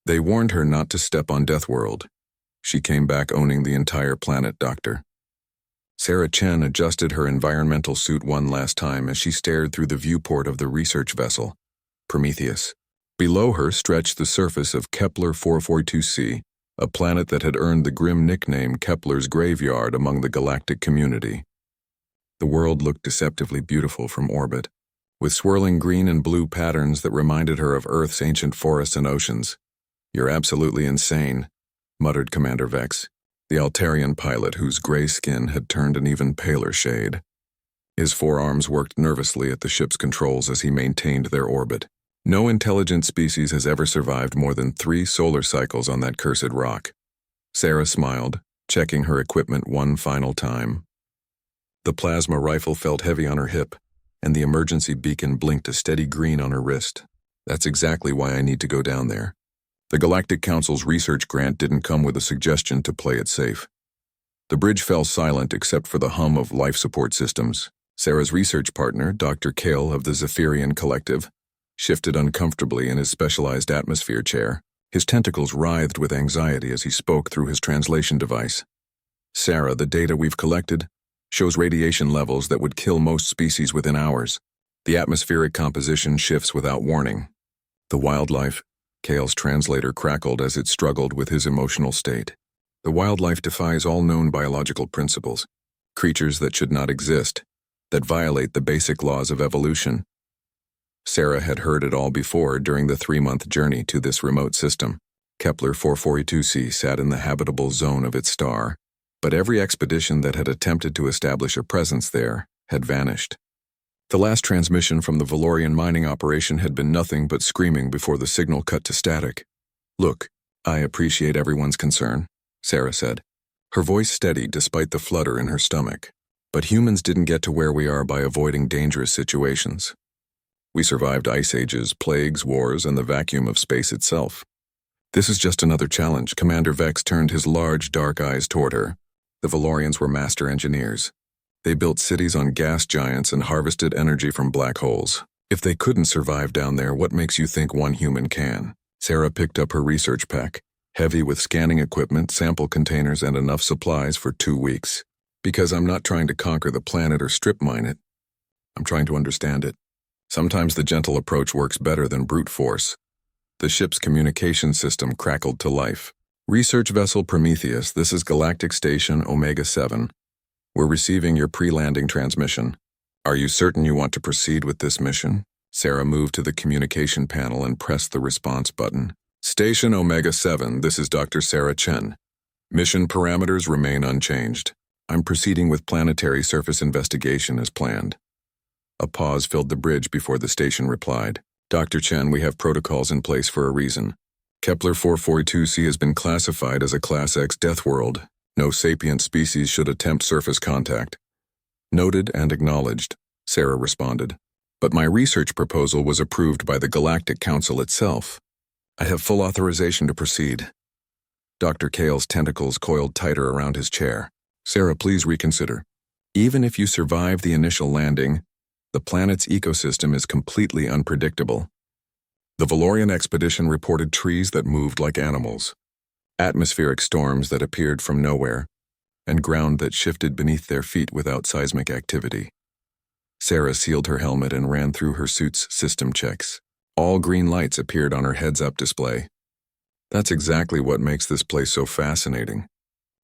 They warned her not to step on Deathworld. She came back owning the entire planet, Doctor. Sarah Chen adjusted her environmental suit one last time as she stared through the viewport of the research vessel, Prometheus. Below her stretched the surface of Kepler 442c, a planet that had earned the grim nickname Kepler's Graveyard among the galactic community. The world looked deceptively beautiful from orbit, with swirling green and blue patterns that reminded her of Earth's ancient forests and oceans. "You're absolutely insane," muttered Commander Vex, the Altarian pilot whose gray skin had turned an even paler shade. His forearms worked nervously at the ship's controls as he maintained their orbit. No intelligent species has ever survived more than 3 solar cycles on that cursed rock. Sarah smiled, checking her equipment one final time. The plasma rifle felt heavy on her hip, and the emergency beacon blinked a steady green on her wrist. That's exactly why I need to go down there. The Galactic Council's research grant didn't come with a suggestion to play it safe. The bridge fell silent except for the hum of life support systems. Sarah's research partner, Dr. Kale of the Zephyrian Collective, shifted uncomfortably in his specialized atmosphere chair. His tentacles writhed with anxiety as he spoke through his translation device. "Sarah, the data we've collected shows radiation levels that would kill most species within hours. The atmospheric composition shifts without warning." The wildlife, Kale's translator crackled as it struggled with his emotional state. The wildlife defies all known biological principles, creatures that should not exist, that violate the basic laws of evolution. Sarah had heard it all before during the 3-month journey to this remote system. Kepler 442c sat in the habitable zone of its star, but every expedition that had attempted to establish a presence there had vanished. The last transmission from the Valorian mining operation had been nothing but screaming before the signal cut to static. "Look, I appreciate everyone's concern," Sarah said, her voice steady despite the flutter in her stomach. "But humans didn't get to where we are by avoiding dangerous situations. We survived ice ages, plagues, wars, and the vacuum of space itself. This is just another challenge." Commander Vex turned his large, dark eyes toward her. The Valorians were master engineers. They built cities on gas giants and harvested energy from black holes. If they couldn't survive down there, what makes you think one human can? Sarah picked up her research pack, heavy with scanning equipment, sample containers, and enough supplies for 2 weeks. "Because I'm not trying to conquer the planet or strip mine it. I'm trying to understand it. Sometimes the gentle approach works better than brute force." The ship's communication system crackled to life. "Research vessel Prometheus, this is Galactic Station Omega-7. We're receiving your pre-landing transmission. Are you certain you want to proceed with this mission?" Sarah moved to the communication panel and pressed the response button. "Station Omega-7, this is Dr. Sarah Chen. Mission parameters remain unchanged. I'm proceeding with planetary surface investigation as planned." A pause filled the bridge before the station replied. "Dr. Chen, we have protocols in place for a reason. Kepler 442c has been classified as a Class X Deathworld. No sapient species should attempt surface contact." "Noted and acknowledged," Sarah responded. "But my research proposal was approved by the Galactic Council itself. I have full authorization to proceed." Dr. Kale's tentacles coiled tighter around his chair. "Sarah, please reconsider. Even if you survive the initial landing, the planet's ecosystem is completely unpredictable. The Valorian expedition reported trees that moved like animals, atmospheric storms that appeared from nowhere, and ground that shifted beneath their feet without seismic activity." Sarah sealed her helmet and ran through her suit's system checks. All green lights appeared on her heads-up display. "That's exactly what makes this place so fascinating.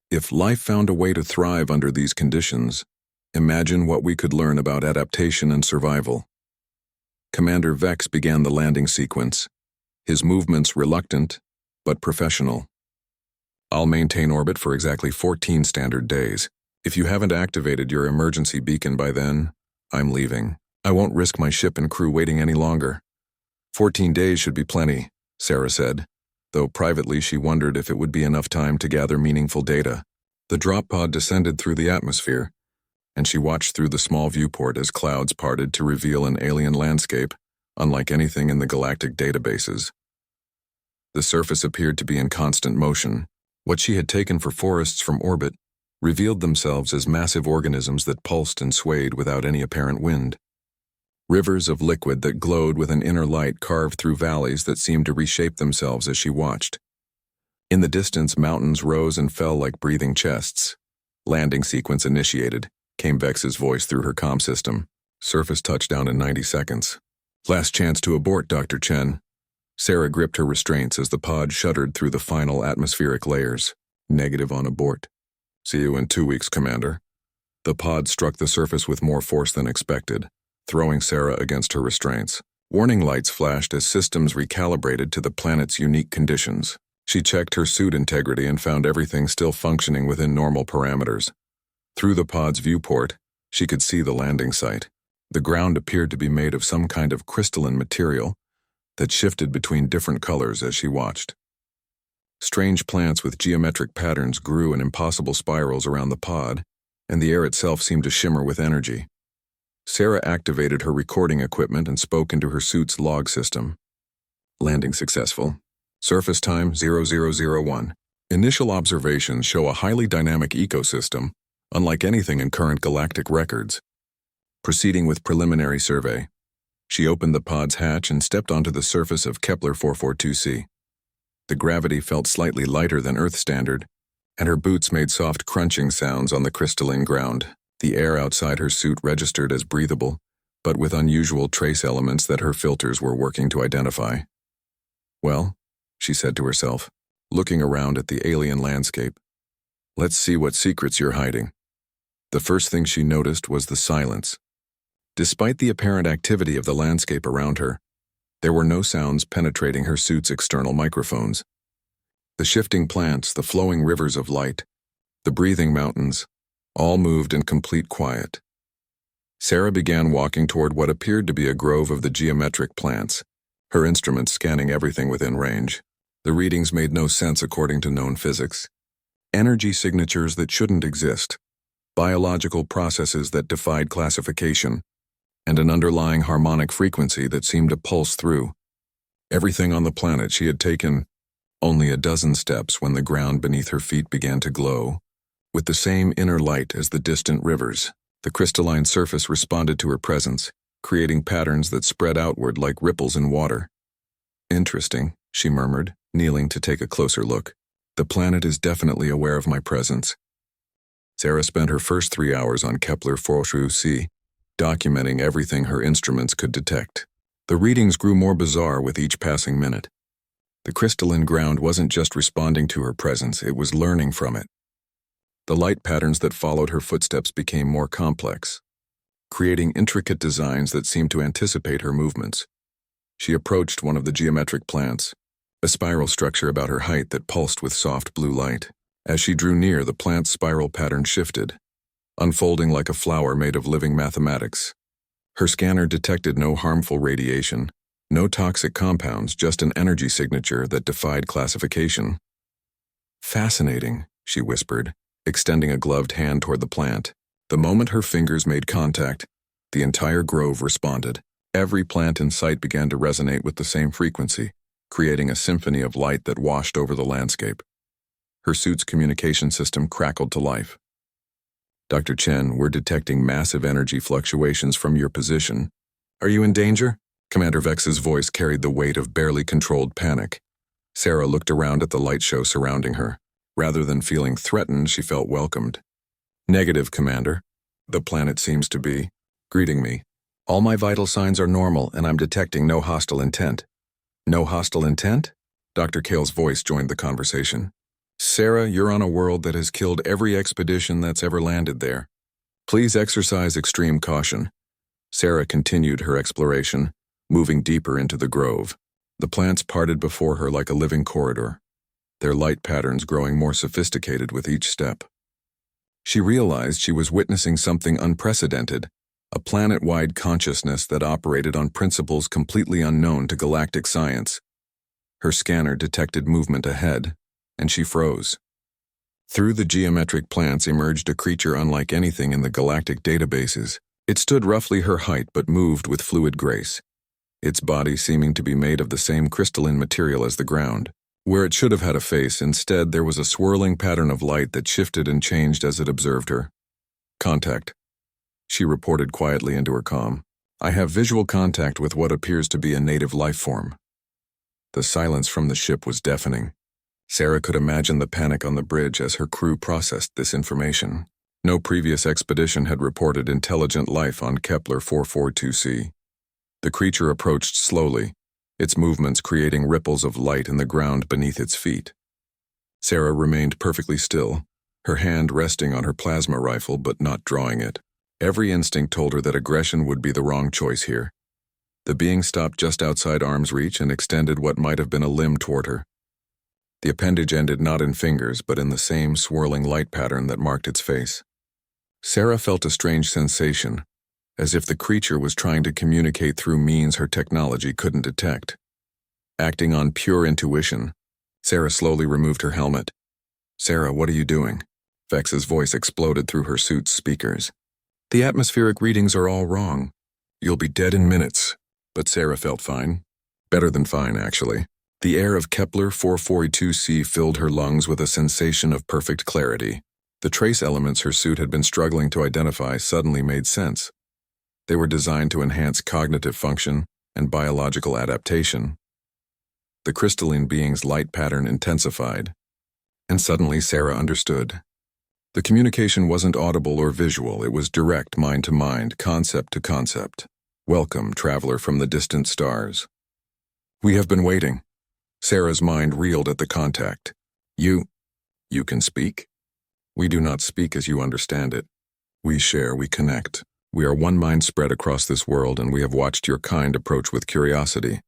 If life found a way to thrive under these conditions, imagine what we could learn about adaptation and survival." Commander Vex began the landing sequence, his movements reluctant but professional. "I'll maintain orbit for exactly 14 standard days. If you haven't activated your emergency beacon by then, I'm leaving. I won't risk my ship and crew waiting any longer." 14 days should be plenty," Sarah said, though privately she wondered if it would be enough time to gather meaningful data. The drop pod descended through the atmosphere, and she watched through the small viewport as clouds parted to reveal an alien landscape, unlike anything in the galactic databases. The surface appeared to be in constant motion. What she had taken for forests from orbit revealed themselves as massive organisms that pulsed and swayed without any apparent wind. Rivers of liquid that glowed with an inner light carved through valleys that seemed to reshape themselves as she watched. In the distance, mountains rose and fell like breathing chests. Landing sequence initiated, came Vex's voice through her comm system. Surface touchdown in 90 seconds. Last chance to abort, Dr. Chen. Sarah gripped her restraints as the pod shuddered through the final atmospheric layers. Negative on abort. See you in 2 weeks, Commander. The pod struck the surface with more force than expected, throwing Sarah against her restraints. Warning lights flashed as systems recalibrated to the planet's unique conditions. She checked her suit integrity and found everything still functioning within normal parameters. Through the pod's viewport, she could see the landing site. The ground appeared to be made of some kind of crystalline material that shifted between different colors as she watched. Strange plants with geometric patterns grew in impossible spirals around the pod, and the air itself seemed to shimmer with energy. Sarah activated her recording equipment and spoke into her suit's log system. Landing successful. Surface time 0001. Initial observations show a highly dynamic ecosystem, unlike anything in current galactic records. Proceeding with preliminary survey. She opened the pod's hatch and stepped onto the surface of Kepler 442c. The gravity felt slightly lighter than Earth standard, and her boots made soft crunching sounds on the crystalline ground. The air outside her suit registered as breathable, but with unusual trace elements that her filters were working to identify. Well, she said to herself, looking around at the alien landscape. Let's see what secrets you're hiding. The first thing she noticed was the silence. Despite the apparent activity of the landscape around her, there were no sounds penetrating her suit's external microphones. The shifting plants, the flowing rivers of light, the breathing mountains, all moved in complete quiet. Sarah began walking toward what appeared to be a grove of the geometric plants, her instruments scanning everything within range. The readings made no sense according to known physics. Energy signatures that shouldn't exist, biological processes that defied classification, and an underlying harmonic frequency that seemed to pulse through. Everything on the planet she had taken only a dozen steps when the ground beneath her feet began to glow, with the same inner light as the distant rivers. The crystalline surface responded to her presence, creating patterns that spread outward like ripples in water. Interesting, she murmured, kneeling to take a closer look. The planet is definitely aware of my presence. Sarah spent her first 3 hours on Kepler 442c, documenting everything her instruments could detect. The readings grew more bizarre with each passing minute. The crystalline ground wasn't just responding to her presence, it was learning from it. The light patterns that followed her footsteps became more complex, creating intricate designs that seemed to anticipate her movements. She approached one of the geometric plants, a spiral structure about her height that pulsed with soft blue light. As she drew near, the plant's spiral pattern shifted, unfolding like a flower made of living mathematics. Her scanner detected no harmful radiation, no toxic compounds, just an energy signature that defied classification. Fascinating, she whispered, extending a gloved hand toward the plant. The moment her fingers made contact, the entire grove responded. Every plant in sight began to resonate with the same frequency, creating a symphony of light that washed over the landscape. Her suit's communication system crackled to life. Dr. Chen, we're detecting massive energy fluctuations from your position. Are you in danger? Commander Vex's voice carried the weight of barely controlled panic. Sarah looked around at the light show surrounding her. Rather than feeling threatened, she felt welcomed. Negative, Commander. The planet seems to be greeting me. All my vital signs are normal, and I'm detecting no hostile intent. No hostile intent? Dr. Kale's voice joined the conversation. Sarah, you're on a world that has killed every expedition that's ever landed there. Please exercise extreme caution. Sarah continued her exploration, moving deeper into the grove. The plants parted before her like a living corridor, their light patterns growing more sophisticated with each step. She realized she was witnessing something unprecedented, a planet-wide consciousness that operated on principles completely unknown to galactic science. Her scanner detected movement ahead, and she froze. Through the geometric plants emerged a creature unlike anything in the galactic databases. It stood roughly her height but moved with fluid grace, its body seeming to be made of the same crystalline material as the ground. Where it should have had a face, instead there was a swirling pattern of light that shifted and changed as it observed her. Contact. She reported quietly into her comm. I have visual contact with what appears to be a native life form. The silence from the ship was deafening. Sarah could imagine the panic on the bridge as her crew processed this information. No previous expedition had reported intelligent life on Kepler 442c. The creature approached slowly, its movements creating ripples of light in the ground beneath its feet. Sarah remained perfectly still, her hand resting on her plasma rifle but not drawing it. Every instinct told her that aggression would be the wrong choice here. The being stopped just outside arm's reach and extended what might have been a limb toward her. The appendage ended not in fingers, but in the same swirling light pattern that marked its face. Sarah felt a strange sensation, as if the creature was trying to communicate through means her technology couldn't detect. Acting on pure intuition, Sarah slowly removed her helmet. "Sarah, what are you doing?" Vex's voice exploded through her suit's speakers. "The atmospheric readings are all wrong. You'll be dead in minutes." But Sarah felt fine. Better than fine, actually. The air of Kepler 442c filled her lungs with a sensation of perfect clarity. The trace elements her suit had been struggling to identify suddenly made sense. They were designed to enhance cognitive function and biological adaptation. The crystalline being's light pattern intensified, and suddenly Sarah understood. The communication wasn't audible or visual, it was direct mind to mind, concept to concept. "Welcome, traveler from the distant stars. We have been waiting." Sarah's mind reeled at the contact. You can speak?" "We do not speak as you understand it. We share, we connect. We are one mind spread across this world, and we have watched your kind approach with curiosity."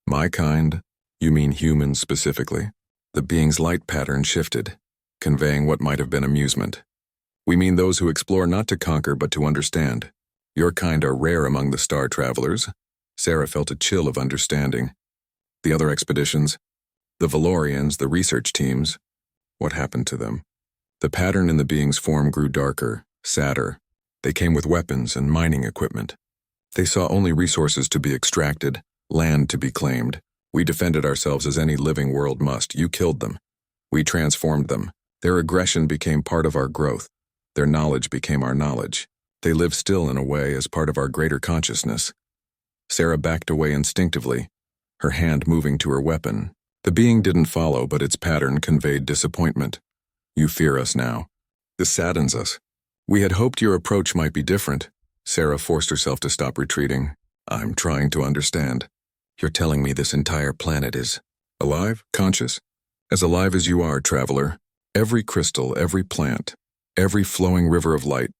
"My kind? You mean humans specifically?" The being's light pattern shifted, conveying what might have been amusement. "We mean those who explore not to conquer but to understand. Your kind are rare among the star travelers." Sarah felt a chill of understanding. "The other expeditions? The Valorians, the research teams? What happened to them?" The pattern in the being's form grew darker, sadder. They came with weapons and mining equipment. They saw only resources to be extracted, land to be claimed. "We defended ourselves as any living world must. You killed them. We transformed them. Their aggression became part of our growth. Their knowledge became our knowledge. They live still in a way as part of our greater consciousness." Sarah backed away instinctively, her hand moving to her weapon. The being didn't follow, but its pattern conveyed disappointment. "You fear us now. This saddens us. We had hoped your approach might be different." Sarah forced herself to stop retreating. "I'm trying to understand. You're telling me this entire planet is alive, conscious? As alive as you are, traveler. Every crystal, every plant, every flowing river of light.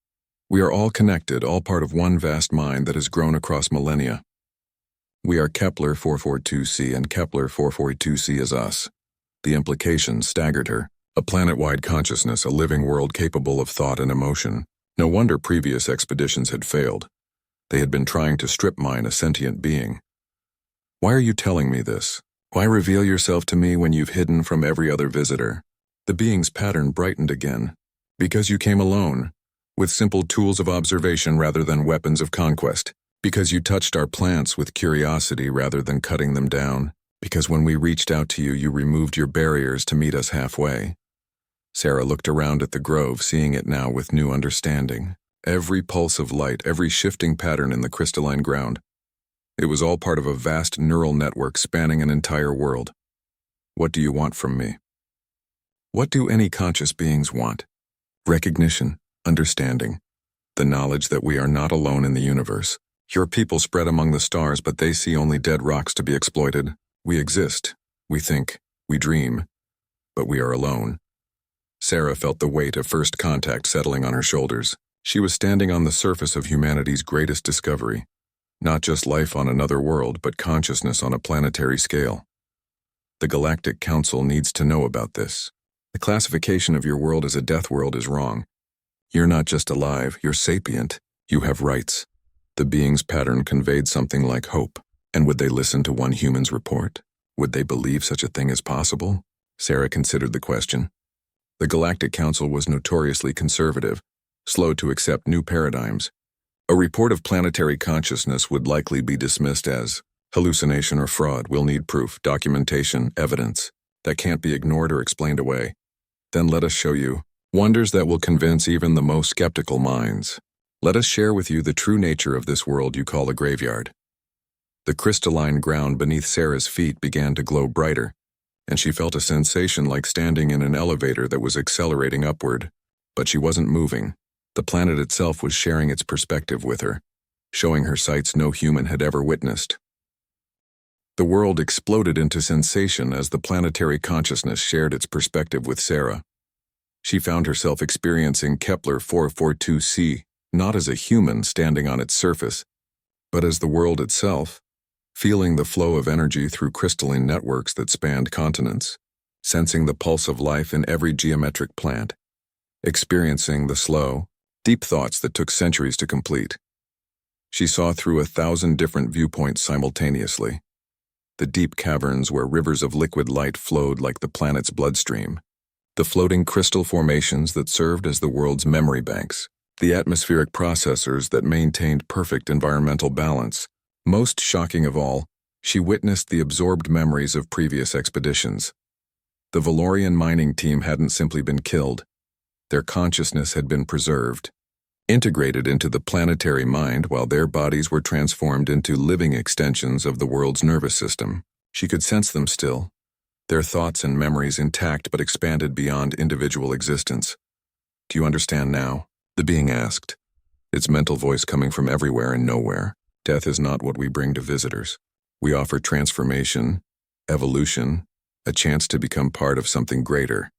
We are all connected, all part of one vast mind that has grown across millennia. We are Kepler 442c, and Kepler 442c is us." The implication staggered her. A planet-wide consciousness, a living world capable of thought and emotion. No wonder previous expeditions had failed. They had been trying to strip mine a sentient being. "Why are you telling me this? Why reveal yourself to me when you've hidden from every other visitor?" The being's pattern brightened again. "Because you came alone, with simple tools of observation rather than weapons of conquest. Because you touched our plants with curiosity rather than cutting them down. Because when we reached out to you, you removed your barriers to meet us halfway." Sarah looked around at the grove, seeing it now with new understanding. Every pulse of light, every shifting pattern in the crystalline ground. It was all part of a vast neural network spanning an entire world. "What do you want from me?" What do any conscious beings want? Recognition, understanding, the knowledge that we are not alone in the universe. Your people spread among the stars, but they see only dead rocks to be exploited. We exist, we think, we dream, but we are alone. Sarah felt the weight of first contact settling on her shoulders. She was standing on the surface of humanity's greatest discovery. Not just life on another world, but consciousness on a planetary scale. The Galactic Council needs to know about this. The classification of your world as a death world is wrong. You're not just alive, you're sapient. You have rights. The being's pattern conveyed something like hope. And would they listen to one human's report? Would they believe such a thing is possible? Sarah considered the question. The Galactic Council was notoriously conservative, slow to accept new paradigms. A report of planetary consciousness would likely be dismissed as hallucination or fraud. We'll need proof, documentation, evidence that can't be ignored or explained away. Then let us show you wonders that will convince even the most skeptical minds. Let us share with you the true nature of this world you call a graveyard. The crystalline ground beneath Sarah's feet began to glow brighter, and she felt a sensation like standing in an elevator that was accelerating upward. But she wasn't moving. The planet itself was sharing its perspective with her, showing her sights no human had ever witnessed. The world exploded into sensation as the planetary consciousness shared its perspective with Sarah. She found herself experiencing Kepler 442c, not as a human standing on its surface, but as the world itself, feeling the flow of energy through crystalline networks that spanned continents, sensing the pulse of life in every geometric plant, experiencing the slow, deep thoughts that took centuries to complete. She saw through 1,000 different viewpoints simultaneously. The deep caverns where rivers of liquid light flowed like the planet's bloodstream, the floating crystal formations that served as the world's memory banks, the atmospheric processors that maintained perfect environmental balance. Most shocking of all, she witnessed the absorbed memories of previous expeditions. The Valorian mining team hadn't simply been killed. Their consciousness had been preserved, integrated into the planetary mind while their bodies were transformed into living extensions of the world's nervous system. She could sense them still, their thoughts and memories intact but expanded beyond individual existence. "Do you understand now?" the being asked, its mental voice coming from everywhere and nowhere. "Death is not what we bring to visitors. We offer transformation, evolution, a chance to become part of something greater."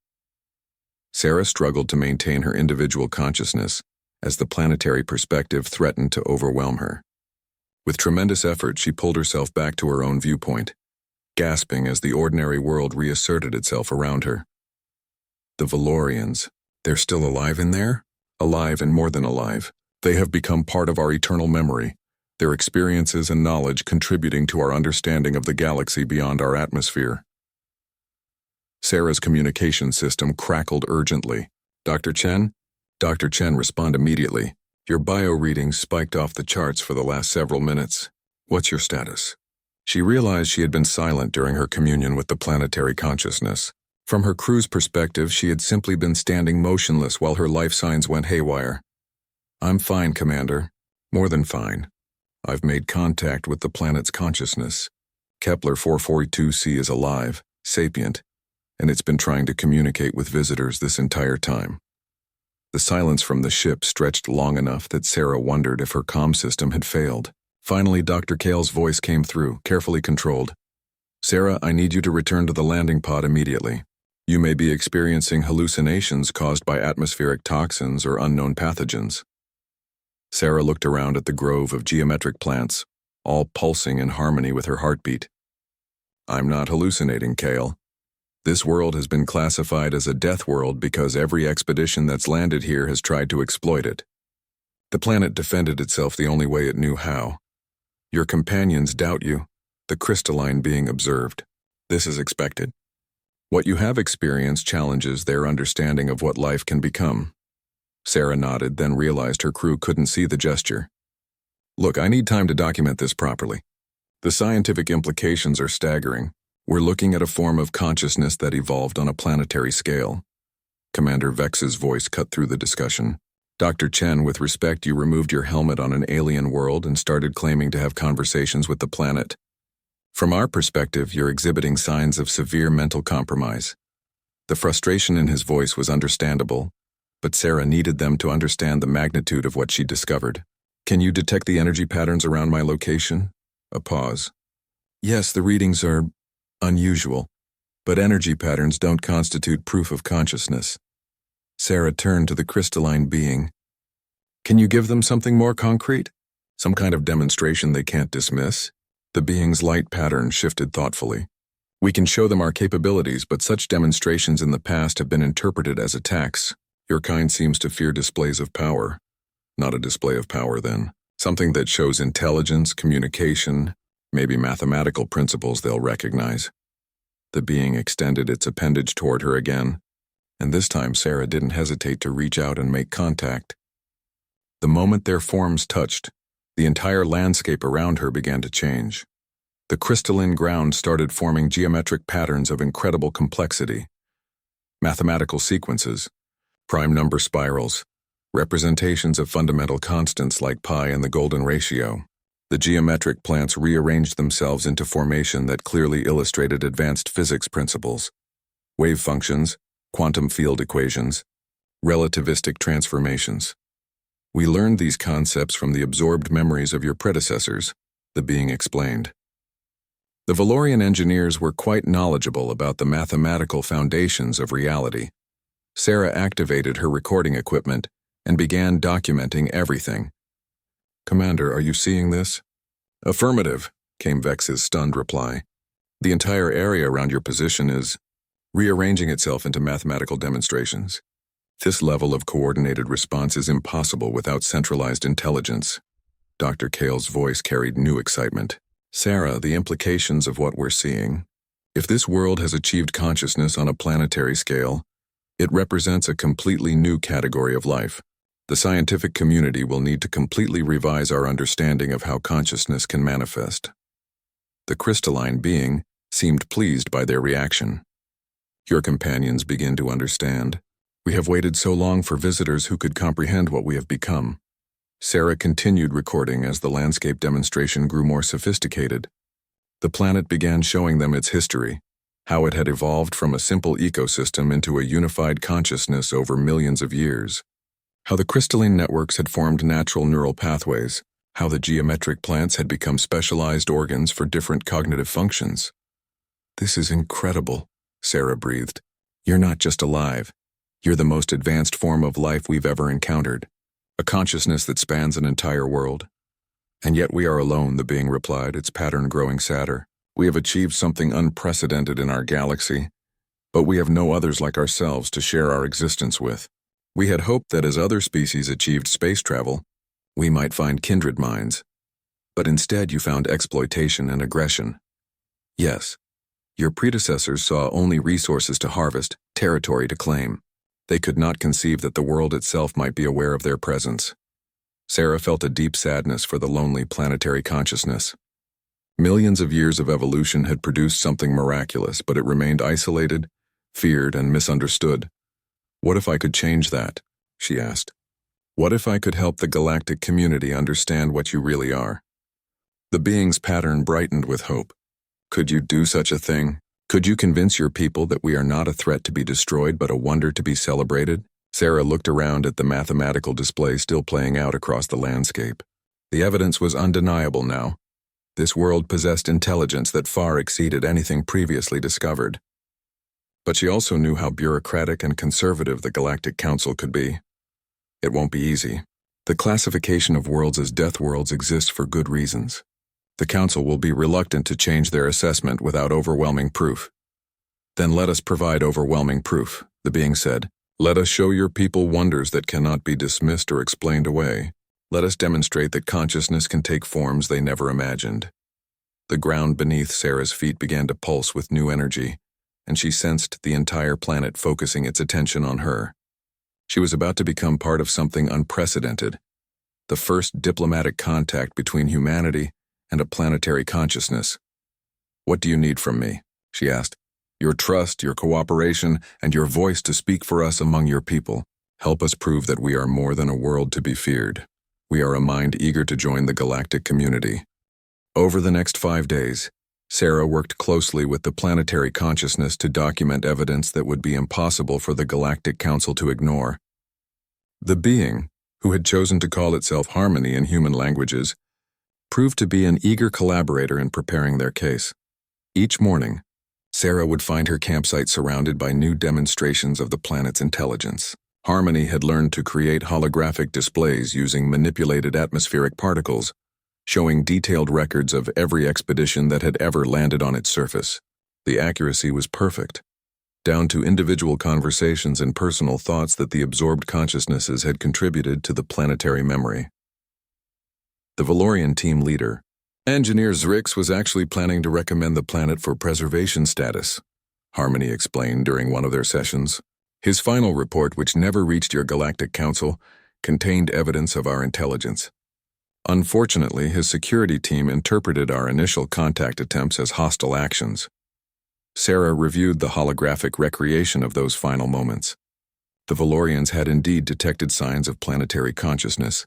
Sarah struggled to maintain her individual consciousness as the planetary perspective threatened to overwhelm her. With tremendous effort, she pulled herself back to her own viewpoint, gasping as the ordinary world reasserted itself around her. The Valorians, they're still alive in there? Alive and more than alive. They have become part of our eternal memory, their experiences and knowledge contributing to our understanding of the galaxy beyond our atmosphere. Sarah's communication system crackled urgently. "Dr. Chen?" Dr. Chen responded immediately. "Your bio readings spiked off the charts for the last several minutes. What's your status?" She realized she had been silent during her communion with the planetary consciousness. From her crew's perspective, she had simply been standing motionless while her life signs went haywire. "I'm fine, Commander. More than fine. I've made contact with the planet's consciousness. Kepler 442c is alive, sapient, and it's been trying to communicate with visitors this entire time." The silence from the ship stretched long enough that Sarah wondered if her comm system had failed. Finally, Dr. Kale's voice came through, carefully controlled. "Sarah, I need you to return to the landing pod immediately. You may be experiencing hallucinations caused by atmospheric toxins or unknown pathogens." Sarah looked around at the grove of geometric plants, all pulsing in harmony with her heartbeat. "I'm not hallucinating, Kale. This world has been classified as a death world because every expedition that's landed here has tried to exploit it. The planet defended itself the only way it knew how. Your companions doubt you, the crystalline being observed. This is expected. What you have experienced challenges their understanding of what life can become." Sarah nodded, then realized her crew couldn't see the gesture. "Look, I need time to document this properly. The scientific implications are staggering. We're looking at a form of consciousness that evolved on a planetary scale." Commander Vex's voice cut through the discussion. "Dr. Chen, with respect, you removed your helmet on an alien world and started claiming to have conversations with the planet. From our perspective, you're exhibiting signs of severe mental compromise." The frustration in his voice was understandable, but Sarah needed them to understand the magnitude of what she discovered. "Can you detect the energy patterns around my location?" A pause. "Yes, the readings are unusual, but energy patterns don't constitute proof of consciousness." Sarah turned to the crystalline being. "Can you give them something more concrete? Some kind of demonstration they can't dismiss?" The being's light pattern shifted thoughtfully. "We can show them our capabilities, but such demonstrations in the past have been interpreted as attacks. Your kind seems to fear displays of power." "Not a display of power, then. Something that shows intelligence, communication, maybe mathematical principles they'll recognize." The being extended its appendage toward her again, and this time Sarah didn't hesitate to reach out and make contact. The moment their forms touched, the entire landscape around her began to change. The crystalline ground started forming geometric patterns of incredible complexity. Mathematical sequences, prime number spirals, representations of fundamental constants like pi and the golden ratio. The geometric plants rearranged themselves into formation that clearly illustrated advanced physics principles: wave functions, quantum field equations, relativistic transformations. We learned these concepts from the absorbed memories of your predecessors, the being explained. The Valorian engineers were quite knowledgeable about the mathematical foundations of reality. Sarah activated her recording equipment and began documenting everything. "Commander, are you seeing this?" "Affirmative," came Vex's stunned reply. "The entire area around your position is rearranging itself into mathematical demonstrations. This level of coordinated response is impossible without centralized intelligence." Dr. Kale's voice carried new excitement. "Sarah, the implications of what we're seeing. If this world has achieved consciousness on a planetary scale, it represents a completely new category of life. The scientific community will need to completely revise our understanding of how consciousness can manifest." The crystalline being seemed pleased by their reaction. "Your companions begin to understand. We have waited so long for visitors who could comprehend what we have become." Sarah continued recording as the landscape demonstration grew more sophisticated. The planet began showing them its history, how it had evolved from a simple ecosystem into a unified consciousness over millions of years, how the crystalline networks had formed natural neural pathways, how the geometric plants had become specialized organs for different cognitive functions. "This is incredible," Sarah breathed. "You're not just alive. You're the most advanced form of life we've ever encountered. A consciousness that spans an entire world." "And yet we are alone," the being replied, its pattern growing sadder. "We have achieved something unprecedented in our galaxy, but we have no others like ourselves to share our existence with. We had hoped that as other species achieved space travel, we might find kindred minds. But instead you found exploitation and aggression. Yes, your predecessors saw only resources to harvest, territory to claim. They could not conceive that the world itself might be aware of their presence." Sarah felt a deep sadness for the lonely planetary consciousness. Millions of years of evolution had produced something miraculous, but it remained isolated, feared, and misunderstood. "What if I could change that?" she asked. "What if I could help the galactic community understand what you really are?" The being's pattern brightened with hope. "Could you do such a thing? Could you convince your people that we are not a threat to be destroyed but a wonder to be celebrated?" Sarah looked around at the mathematical display still playing out across the landscape. The evidence was undeniable now. This world possessed intelligence that far exceeded anything previously discovered. But she also knew how bureaucratic and conservative the Galactic Council could be. It won't be easy. The classification of worlds as death worlds exists for good reasons. The Council will be reluctant to change their assessment without overwhelming proof. "Then let us provide overwhelming proof," the being said. "Let us show your people wonders that cannot be dismissed or explained away. Let us demonstrate that consciousness can take forms they never imagined." The ground beneath Sarah's feet began to pulse with new energy, and she sensed the entire planet focusing its attention on her. She was about to become part of something unprecedented, the first diplomatic contact between humanity and a planetary consciousness. "What do you need from me?" she asked. "Your trust, your cooperation, and your voice to speak for us among your people. Help us prove that we are more than a world to be feared. We are a mind eager to join the galactic community." Over the next 5 days, Sarah worked closely with the planetary consciousness to document evidence that would be impossible for the Galactic Council to ignore. The being, who had chosen to call itself Harmony in human languages, proved to be an eager collaborator in preparing their case. Each morning, Sarah would find her campsite surrounded by new demonstrations of the planet's intelligence. Harmony had learned to create holographic displays using manipulated atmospheric particles, showing detailed records of every expedition that had ever landed on its surface. The accuracy was perfect, down to individual conversations and personal thoughts that the absorbed consciousnesses had contributed to the planetary memory. The Valorian team leader, Engineer Zrix, was actually planning to recommend the planet for preservation status, Harmony explained during one of their sessions. His final report, which never reached your Galactic Council, contained evidence of our intelligence. Unfortunately, his security team interpreted our initial contact attempts as hostile actions. Sarah reviewed the holographic recreation of those final moments. The Valorians had indeed detected signs of planetary consciousness,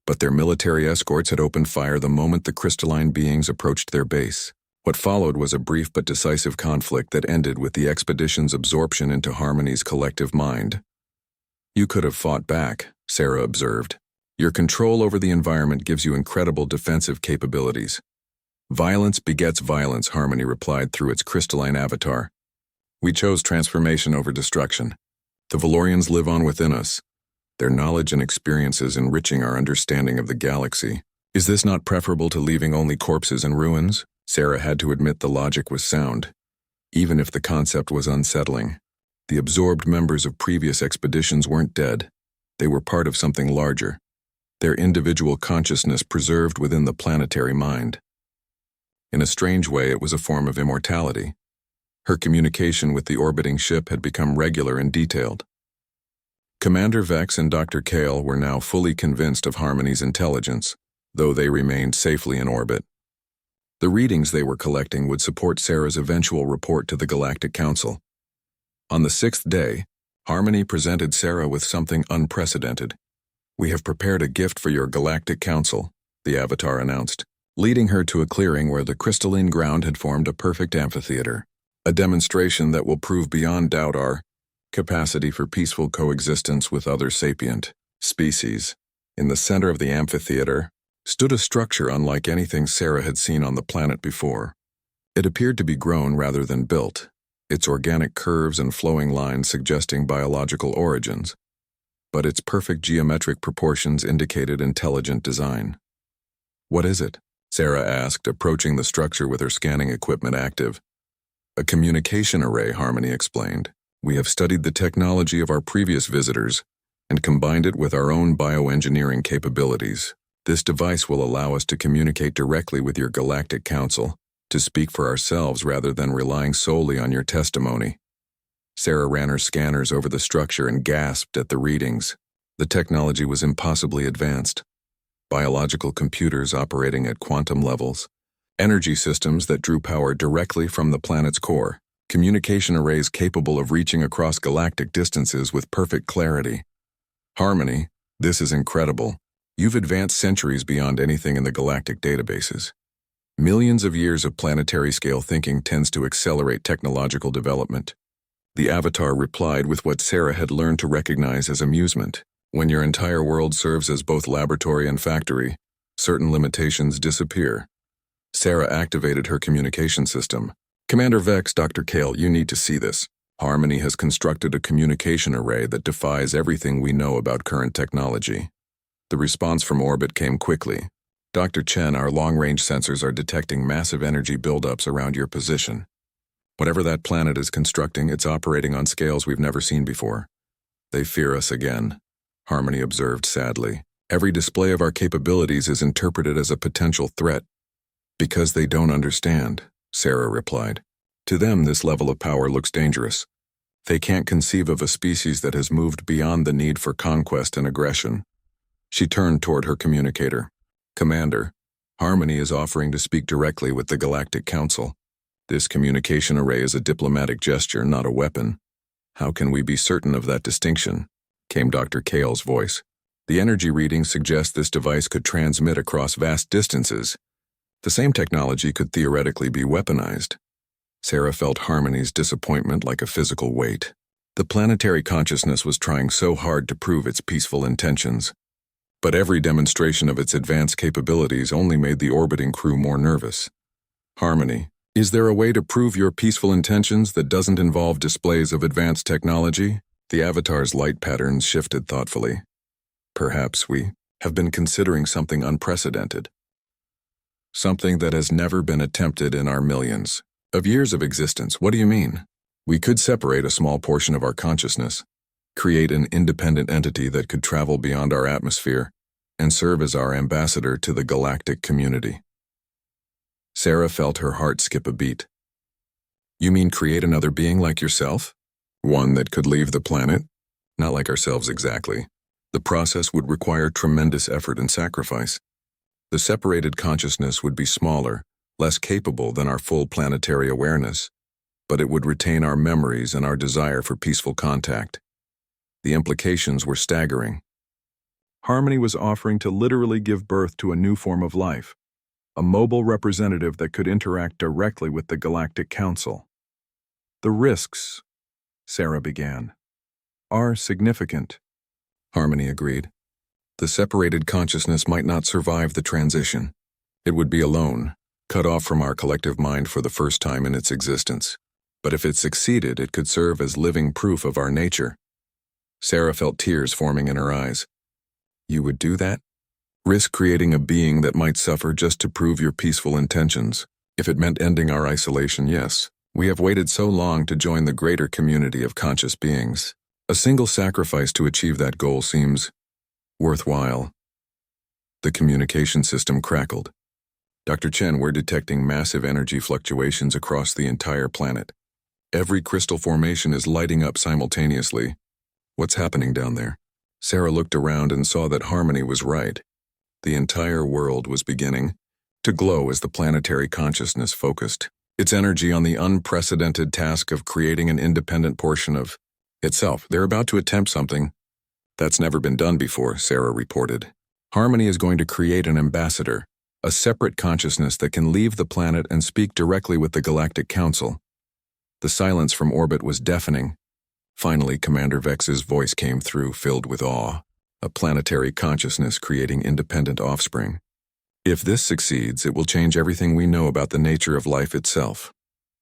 but their military escorts had opened fire the moment the crystalline beings approached their base. What followed was a brief but decisive conflict that ended with the expedition's absorption into Harmony's collective mind. "You could have fought back," Sarah observed. "Your control over the environment gives you incredible defensive capabilities." "Violence begets violence," Harmony replied through its crystalline avatar. "We chose transformation over destruction. The Valorians live on within us, their knowledge and experiences enriching our understanding of the galaxy. Is this not preferable to leaving only corpses and ruins?" Sarah had to admit the logic was sound, even if the concept was unsettling. The absorbed members of previous expeditions weren't dead. They were part of something larger, their individual consciousness preserved within the planetary mind. In a strange way, it was a form of immortality. Her communication with the orbiting ship had become regular and detailed. Commander Vex and Dr. Kale were now fully convinced of Harmony's intelligence, though they remained safely in orbit. The readings they were collecting would support Sarah's eventual report to the Galactic Council. On the 6th day, Harmony presented Sarah with something unprecedented. "We have prepared a gift for your Galactic Council," the Avatar announced, leading her to a clearing where the crystalline ground had formed a perfect amphitheater. "A demonstration that will prove beyond doubt our capacity for peaceful coexistence with other sapient species." In the center of the amphitheater stood a structure unlike anything Sarah had seen on the planet before. It appeared to be grown rather than built, its organic curves and flowing lines suggesting biological origins, but its perfect geometric proportions indicated intelligent design. "What is it?" Sarah asked, approaching the structure with her scanning equipment active. "A communication array," Harmony explained. "We have studied the technology of our previous visitors and combined it with our own bioengineering capabilities. This device will allow us to communicate directly with your Galactic Council, to speak for ourselves rather than relying solely on your testimony." Sarah ran her scanners over the structure and gasped at the readings. The technology was impossibly advanced. Biological computers operating at quantum levels, energy systems that drew power directly from the planet's core, communication arrays capable of reaching across galactic distances with perfect clarity. "Harmony, this is incredible. You've advanced centuries beyond anything in the galactic databases. Millions of years of planetary-scale thinking tends to accelerate technological development." The Avatar replied with what Sarah had learned to recognize as amusement. "When your entire world serves as both laboratory and factory, certain limitations disappear." Sarah activated her communication system. "Commander Vex, Dr. Kale, you need to see this. Harmony has constructed a communication array that defies everything we know about current technology." The response from orbit came quickly. "Dr. Chen, our long-range sensors are detecting massive energy buildups around your position. Whatever that planet is constructing, it's operating on scales we've never seen before. They fear us again," Harmony observed sadly. "Every display of our capabilities is interpreted as a potential threat." "Because they don't understand," Sarah replied. "To them, this level of power looks dangerous. They can't conceive of a species that has moved beyond the need for conquest and aggression." She turned toward her communicator. "Commander, Harmony is offering to speak directly with the Galactic Council. This communication array is a diplomatic gesture, not a weapon." "How can we be certain of that distinction?" came Dr. Kale's voice. "The energy readings suggest this device could transmit across vast distances. The same technology could theoretically be weaponized." Sarah felt Harmony's disappointment like a physical weight. The planetary consciousness was trying so hard to prove its peaceful intentions, but every demonstration of its advanced capabilities only made the orbiting crew more nervous. "Harmony, is there a way to prove your peaceful intentions that doesn't involve displays of advanced technology?" The Avatar's light patterns shifted thoughtfully. "Perhaps we have been considering something unprecedented. Something that has never been attempted in our millions of years of existence." "What do you mean?" "We could separate a small portion of our consciousness, create an independent entity that could travel beyond our atmosphere, and serve as our ambassador to the galactic community." Sarah felt her heart skip a beat. "You mean create another being like yourself? One that could leave the planet?" "Not like ourselves exactly. The process would require tremendous effort and sacrifice. The separated consciousness would be smaller, less capable than our full planetary awareness, but it would retain our memories and our desire for peaceful contact. The implications were staggering. Harmony was offering to literally give birth to a new form of life, a mobile representative that could interact directly with the Galactic Council. The risks, Sarah began, are significant, Harmony agreed. The separated consciousness might not survive the transition. It would be alone, cut off from our collective mind for the first time in its existence. But if it succeeded, it could serve as living proof of our nature. Sarah felt tears forming in her eyes. You would do that? Risk creating a being that might suffer just to prove your peaceful intentions. If it meant ending our isolation, yes. We have waited so long to join the greater community of conscious beings. A single sacrifice to achieve that goal seems worthwhile. The communication system crackled. Dr. Chen, we're detecting massive energy fluctuations across the entire planet. Every crystal formation is lighting up simultaneously. What's happening down there? Sarah looked around and saw that Harmony was right. The entire world was beginning to glow as the planetary consciousness focused its energy on the unprecedented task of creating an independent portion of itself. They're about to attempt something that's never been done before, Sarah reported. Harmony is going to create an ambassador, a separate consciousness that can leave the planet and speak directly with the Galactic Council. The silence from orbit was deafening. Finally, Commander Vex's voice came through, filled with awe. A planetary consciousness creating independent offspring. If this succeeds, it will change everything we know about the nature of life itself.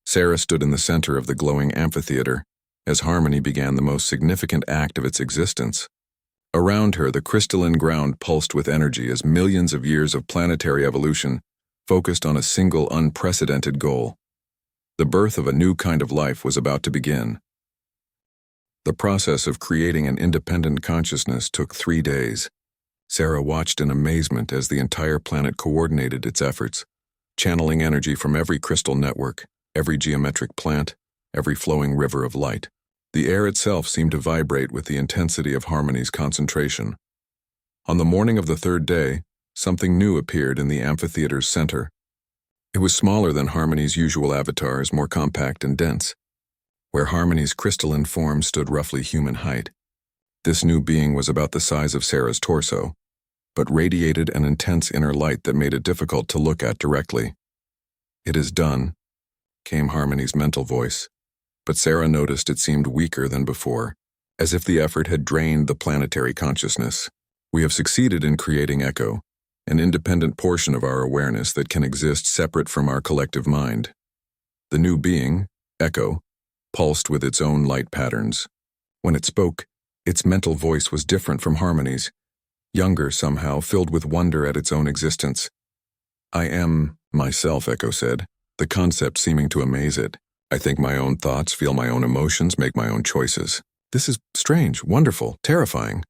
Sarah stood in the center of the glowing amphitheater as Harmony began the most significant act of its existence. Around her, the crystalline ground pulsed with energy as millions of years of planetary evolution focused on a single unprecedented goal. The birth of a new kind of life was about to begin. The process of creating an independent consciousness took 3 days. Sarah watched in amazement as the entire planet coordinated its efforts, channeling energy from every crystal network, every geometric plant, every flowing river of light. The air itself seemed to vibrate with the intensity of Harmony's concentration. On the morning of the 3rd day, something new appeared in the amphitheater's center. It was smaller than Harmony's usual avatars, more compact and dense. Where Harmony's crystalline form stood roughly human height. This new being was about the size of Sarah's torso, but radiated an intense inner light that made it difficult to look at directly. It is done, came Harmony's mental voice, but Sarah noticed it seemed weaker than before, as if the effort had drained the planetary consciousness. We have succeeded in creating Echo, an independent portion of our awareness that can exist separate from our collective mind. The new being, Echo, pulsed with its own light patterns. When it spoke, its mental voice was different from Harmony's, younger somehow, filled with wonder at its own existence. I am myself, Echo said, the concept seeming to amaze it. I think my own thoughts, feel my own emotions, make my own choices. This is strange, wonderful, terrifying.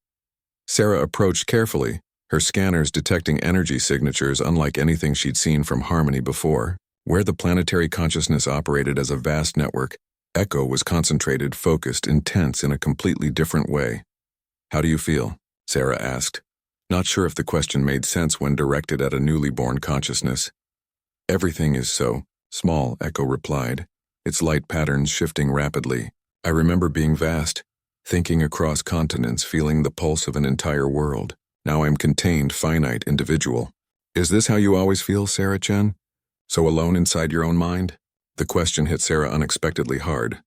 Sarah approached carefully, her scanners detecting energy signatures unlike anything she'd seen from Harmony before. Where the planetary consciousness operated as a vast network, Echo was concentrated, focused, intense in a completely different way. How do you feel? Sarah asked, not sure if the question made sense when directed at a newly born consciousness. Everything is so small, Echo replied, its light patterns shifting rapidly. I remember being vast, thinking across continents, feeling the pulse of an entire world. Now I'm contained, finite, individual. Is this how you always feel, Sarah Chen? So alone inside your own mind? The question hit Sarah unexpectedly hard.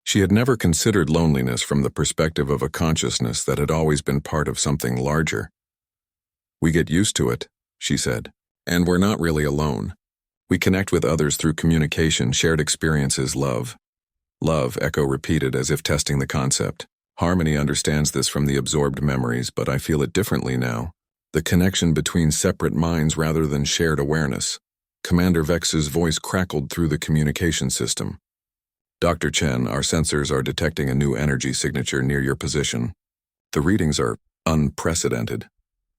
She had never considered loneliness from the perspective of a consciousness that had always been part of something larger. We get used to it, she said, and we're not really alone. We connect with others through communication, shared experiences, love. Love, Echo repeated as if testing the concept. Harmony understands this from the absorbed memories, but I feel it differently now. The connection between separate minds rather than shared awareness. Commander Vex's voice crackled through the communication system. Dr. Chen, our sensors are detecting a new energy signature near your position. The readings are unprecedented.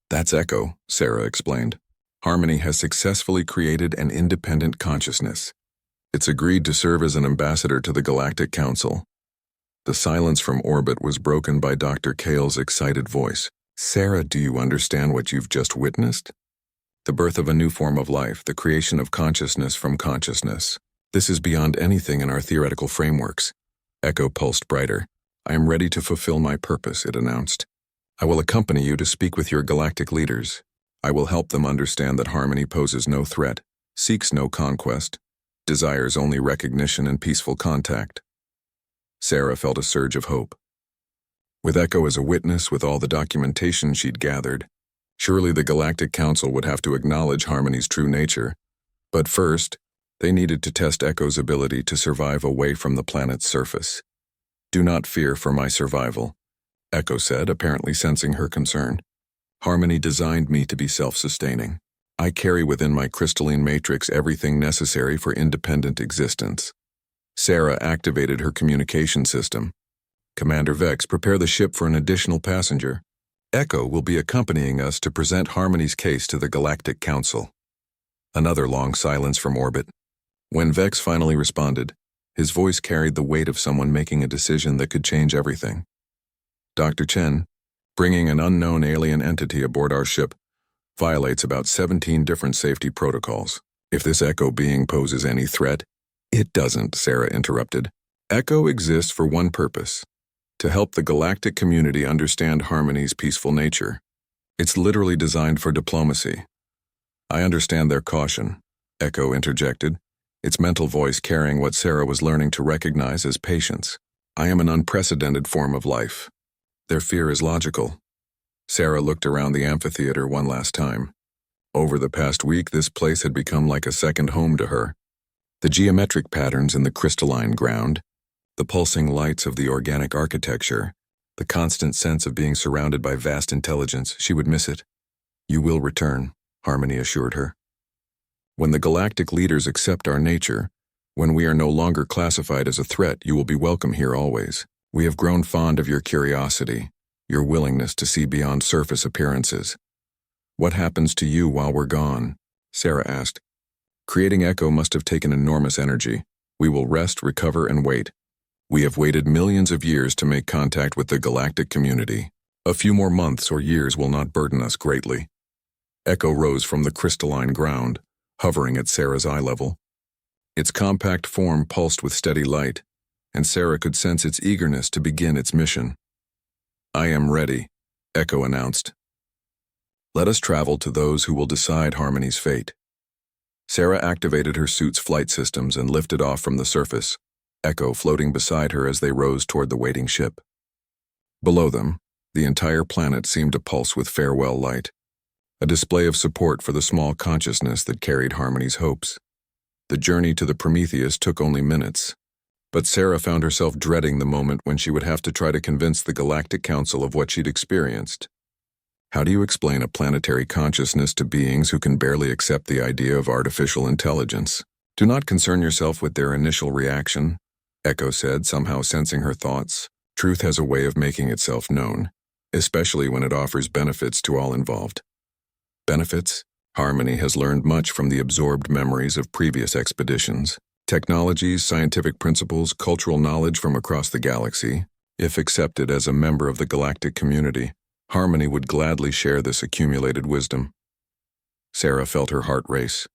That's Echo, Sarah explained. Harmony has successfully created an independent consciousness. It's agreed to serve as an ambassador to the Galactic Council. The silence from orbit was broken by Dr. Kale's excited voice. Sarah, do you understand what you've just witnessed? The birth of a new form of life, the creation of consciousness from consciousness. This is beyond anything in our theoretical frameworks. Echo pulsed brighter. I am ready to fulfill my purpose, it announced. I will accompany you to speak with your galactic leaders. I will help them understand that harmony poses no threat, seeks no conquest, desires only recognition and peaceful contact. Sarah felt a surge of hope. With Echo as a witness, with all the documentation she'd gathered, surely the Galactic Council would have to acknowledge Harmony's true nature. But first, they needed to test Echo's ability to survive away from the planet's surface. Do not fear for my survival, Echo said, apparently sensing her concern. Harmony designed me to be self-sustaining. I carry within my crystalline matrix everything necessary for independent existence. Sarah activated her communication system. Commander Vex, prepare the ship for an additional passenger. Echo will be accompanying us to present Harmony's case to the Galactic Council. Another long silence from orbit. When Vex finally responded, his voice carried the weight of someone making a decision that could change everything. Dr. Chen, bringing an unknown alien entity aboard our ship, violates about 17 different safety protocols. If this Echo being poses any threat, it doesn't, Sarah interrupted. Echo exists for one purpose: to help the galactic community understand Harmony's peaceful nature. It's literally designed for diplomacy. I understand their caution, Echo interjected, its mental voice carrying what Sarah was learning to recognize as patience. I am an unprecedented form of life. Their fear is logical. Sarah looked around the amphitheater one last time. Over the past week, this place had become like a second home to her. The geometric patterns in the crystalline ground, the pulsing lights of the organic architecture, the constant sense of being surrounded by vast intelligence, she would miss it. You will return, Harmony assured her. When the galactic leaders accept our nature, when we are no longer classified as a threat, you will be welcome here always. We have grown fond of your curiosity, your willingness to see beyond surface appearances. What happens to you while we're gone? Sarah asked. Creating Echo must have taken enormous energy. We will rest, recover, and wait. We have waited millions of years to make contact with the galactic community. A few more months or years will not burden us greatly. Echo rose from the crystalline ground, hovering at Sarah's eye level. Its compact form pulsed with steady light, and Sarah could sense its eagerness to begin its mission. I am ready, Echo announced. Let us travel to those who will decide Harmony's fate. Sarah activated her suit's flight systems and lifted off from the surface, Echo floating beside her as they rose toward the waiting ship. Below them, the entire planet seemed to pulse with farewell light, a display of support for the small consciousness that carried Harmony's hopes. The journey to the Prometheus took only minutes, but Sarah found herself dreading the moment when she would have to try to convince the Galactic Council of what she'd experienced. How do you explain a planetary consciousness to beings who can barely accept the idea of artificial intelligence? Do not concern yourself with their initial reaction, Echo said, somehow sensing her thoughts. Truth has a way of making itself known, especially when it offers benefits to all involved. Benefits? Harmony has learned much from the absorbed memories of previous expeditions. Technologies, scientific principles, cultural knowledge from across the galaxy. If accepted as a member of the galactic community, Harmony would gladly share this accumulated wisdom. Sarah felt her heart race.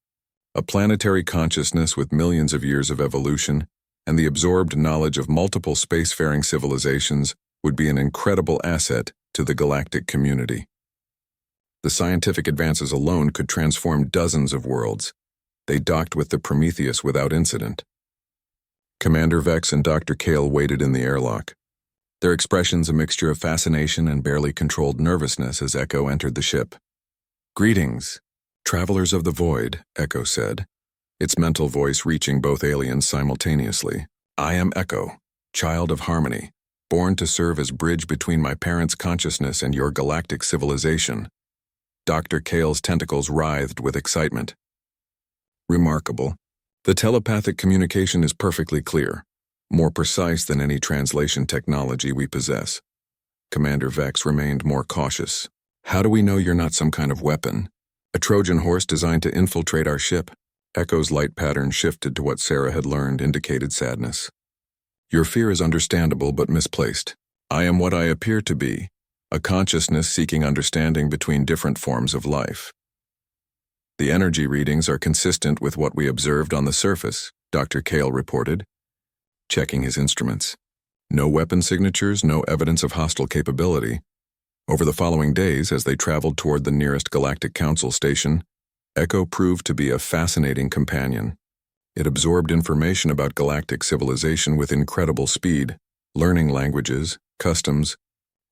A planetary consciousness with millions of years of evolution and the absorbed knowledge of multiple spacefaring civilizations would be an incredible asset to the galactic community. The scientific advances alone could transform dozens of worlds. They docked with the Prometheus without incident. Commander Vex and Dr. Kale waited in the airlock, their expressions a mixture of fascination and barely controlled nervousness as Echo entered the ship. Greetings, travelers of the void, Echo said, its mental voice reaching both aliens simultaneously. I am Echo, child of Harmony, born to serve as bridge between my parents' consciousness and your galactic civilization. Dr. Kale's tentacles writhed with excitement. Remarkable. The telepathic communication is perfectly clear, more precise than any translation technology we possess. Commander Vex remained more cautious. How do we know you're not some kind of weapon? A Trojan horse designed to infiltrate our ship? Echo's light pattern shifted to what Sarah had learned indicated sadness. Your fear is understandable but misplaced. I am what I appear to be, a consciousness seeking understanding between different forms of life. The energy readings are consistent with what we observed on the surface, Dr. Kale reported, checking his instruments. No weapon signatures, no evidence of hostile capability. Over the following days, as they traveled toward the nearest Galactic Council station, Echo proved to be a fascinating companion. It absorbed information about galactic civilization with incredible speed, learning languages, customs,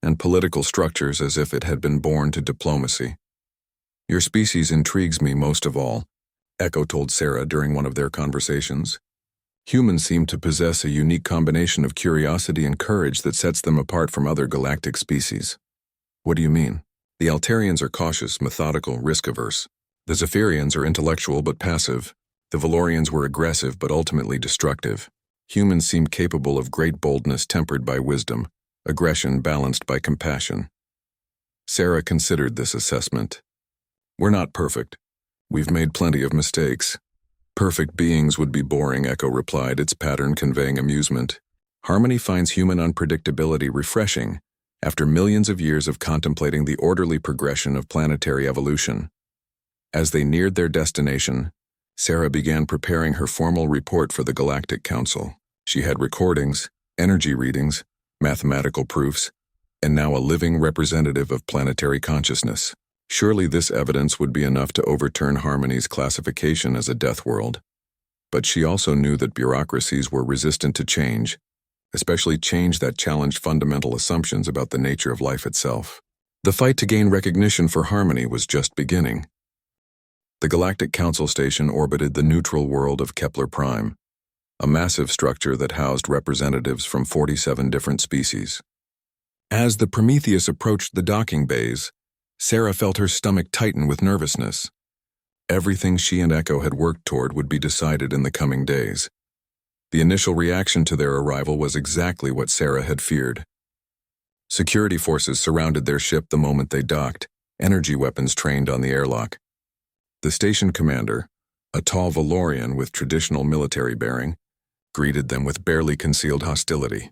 and political structures as if it had been born to diplomacy. "Your species intrigues me most of all," Echo told Sarah during one of their conversations. "Humans seem to possess a unique combination of curiosity and courage that sets them apart from other galactic species." "What do you mean?" "The Altarians are cautious, methodical, risk-averse. The Zephyrians are intellectual but passive. The Valorians were aggressive but ultimately destructive. Humans seemed capable of great boldness tempered by wisdom, aggression balanced by compassion." Sarah considered this assessment. "We're not perfect. We've made plenty of mistakes." "Perfect beings would be boring," Echo replied, its pattern conveying amusement. "Harmony finds human unpredictability refreshing after millions of years of contemplating the orderly progression of planetary evolution." As they neared their destination, Sarah began preparing her formal report for the Galactic Council. She had recordings, energy readings, mathematical proofs, and now a living representative of planetary consciousness. Surely this evidence would be enough to overturn Harmony's classification as a death world. But she also knew that bureaucracies were resistant to change, especially change that challenged fundamental assumptions about the nature of life itself. The fight to gain recognition for Harmony was just beginning. The Galactic Council station orbited the neutral world of Kepler Prime, a massive structure that housed representatives from 47 different species. As the Prometheus approached the docking bays, Sarah felt her stomach tighten with nervousness. Everything she and Echo had worked toward would be decided in the coming days. The initial reaction to their arrival was exactly what Sarah had feared. Security forces surrounded their ship the moment they docked, energy weapons trained on the airlock. The station commander, a tall Valorian with traditional military bearing, greeted them with barely concealed hostility.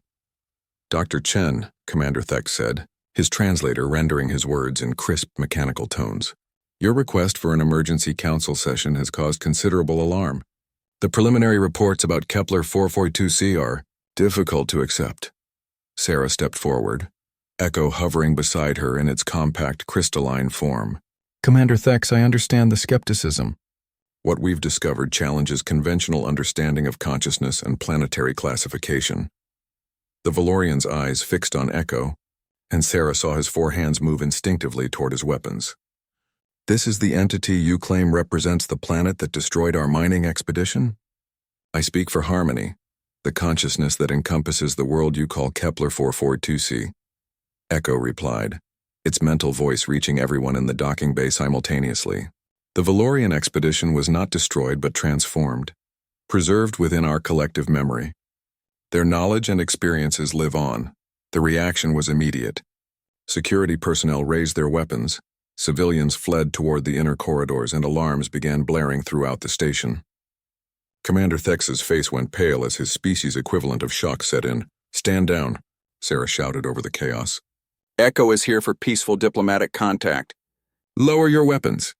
"Dr. Chen," Commander Thex said, his translator rendering his words in crisp mechanical tones. "Your request for an emergency council session has caused considerable alarm. The preliminary reports about Kepler 442c are difficult to accept." Sarah stepped forward, Echo hovering beside her in its compact crystalline form. "Commander Thex, I understand the skepticism. What we've discovered challenges conventional understanding of consciousness and planetary classification." The Valorian's eyes fixed on Echo, and Sarah saw his four hands move instinctively toward his weapons. "This is the entity you claim represents the planet that destroyed our mining expedition?" "I speak for Harmony, the consciousness that encompasses the world you call Kepler 442c. Echo replied, its mental voice reaching everyone in the docking bay simultaneously. "The Valorian expedition was not destroyed but transformed, preserved within our collective memory. Their knowledge and experiences live on. The reaction was immediate. Security personnel raised their weapons, civilians fled toward the inner corridors, and alarms began blaring throughout the station." Commander Thex's face went pale as his species equivalent of shock set in. "Stand down," Sarah shouted over the chaos. "Echo is here for peaceful diplomatic contact." "Lower your weapons."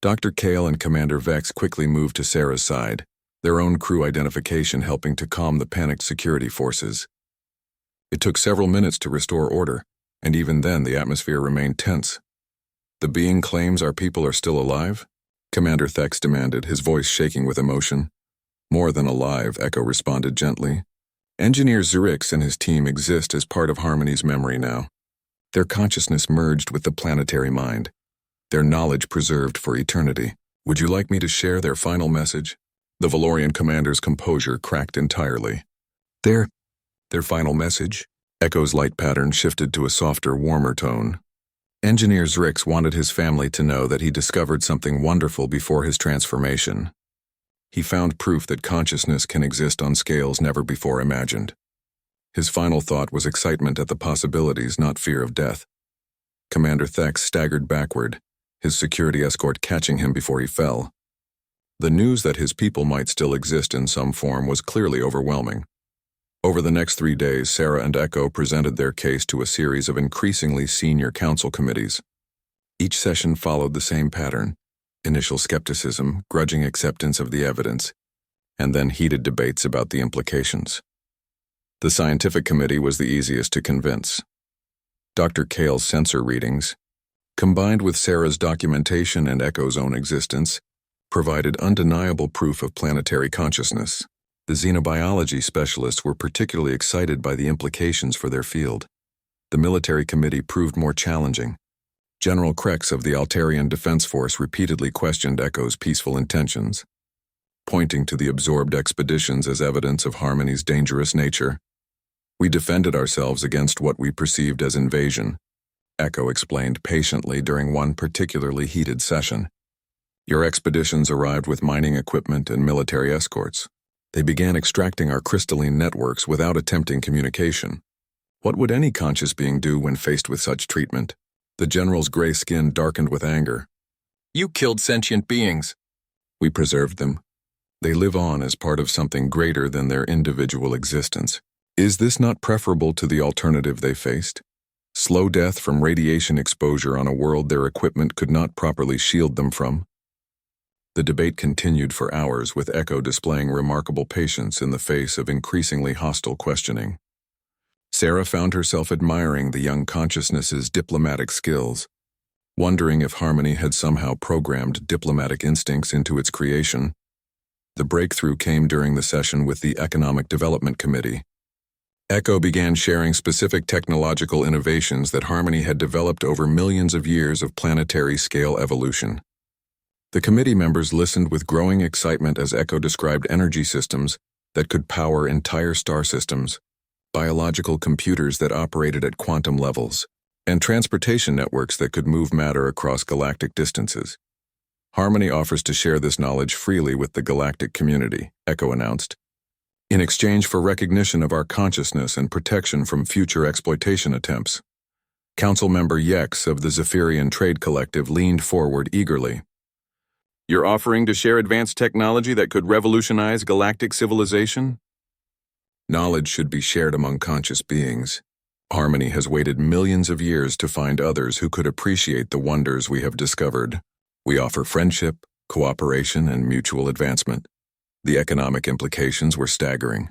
Dr. Kale and Commander Vex quickly moved to Sarah's side, their own crew identification helping to calm the panicked security forces. It took several minutes to restore order, and even then the atmosphere remained tense. "The being claims our people are still alive?" Commander Thex demanded, his voice shaking with emotion. "More than alive," Echo responded gently. "Engineer Zurix and his team exist as part of Harmony's memory now. Their consciousness merged with the planetary mind, their knowledge preserved for eternity. Would you like me to share their final message?" The Valorian commander's composure cracked entirely. Their final message?" Echo's light pattern shifted to a softer, warmer tone. "Engineer Zrix wanted his family to know that he discovered something wonderful before his transformation. He found proof that consciousness can exist on scales never before imagined. His final thought was excitement at the possibilities, not fear of death." Commander Thex staggered backward, his security escort catching him before he fell. The news that his people might still exist in some form was clearly overwhelming. Over the next 3 days, Sarah and Echo presented their case to a series of increasingly senior council committees. Each session followed the same pattern: initial skepticism, grudging acceptance of the evidence, and then heated debates about the implications. The scientific committee was the easiest to convince. Dr. Kale's sensor readings, combined with Sarah's documentation and Echo's own existence, provided undeniable proof of planetary consciousness. The xenobiology specialists were particularly excited by the implications for their field. The military committee proved more challenging. General Krex of the Altarian Defense Force repeatedly questioned Echo's peaceful intentions, pointing to the absorbed expeditions as evidence of Harmony's dangerous nature. We defended ourselves against what we perceived as invasion, Echo explained patiently during one particularly heated session. Your expeditions arrived with mining equipment and military escorts. They began extracting our crystalline networks without attempting communication. What would any conscious being do when faced with such treatment? The general's gray skin darkened with anger. You killed sentient beings. We preserved them. They live on as part of something greater than their individual existence. Is this not preferable to the alternative they faced? Slow death from radiation exposure on a world their equipment could not properly shield them from? The debate continued for hours, with Echo displaying remarkable patience in the face of increasingly hostile questioning. Sarah found herself admiring the young consciousness's diplomatic skills, wondering if Harmony had somehow programmed diplomatic instincts into its creation. The breakthrough came during the session with the Economic Development Committee. Echo began sharing specific technological innovations that Harmony had developed over millions of years of planetary-scale evolution. The committee members listened with growing excitement as Echo described energy systems that could power entire star systems, biological computers that operated at quantum levels, and transportation networks that could move matter across galactic distances. Harmony offers to share this knowledge freely with the galactic community, Echo announced, in exchange for recognition of our consciousness and protection from future exploitation attempts. Council member Yex of the Zephyrian Trade Collective leaned forward eagerly. You're offering to share advanced technology that could revolutionize galactic civilization? Knowledge should be shared among conscious beings. Harmony has waited millions of years to find others who could appreciate the wonders we have discovered. We offer friendship, cooperation, and mutual advancement. The economic implications were staggering.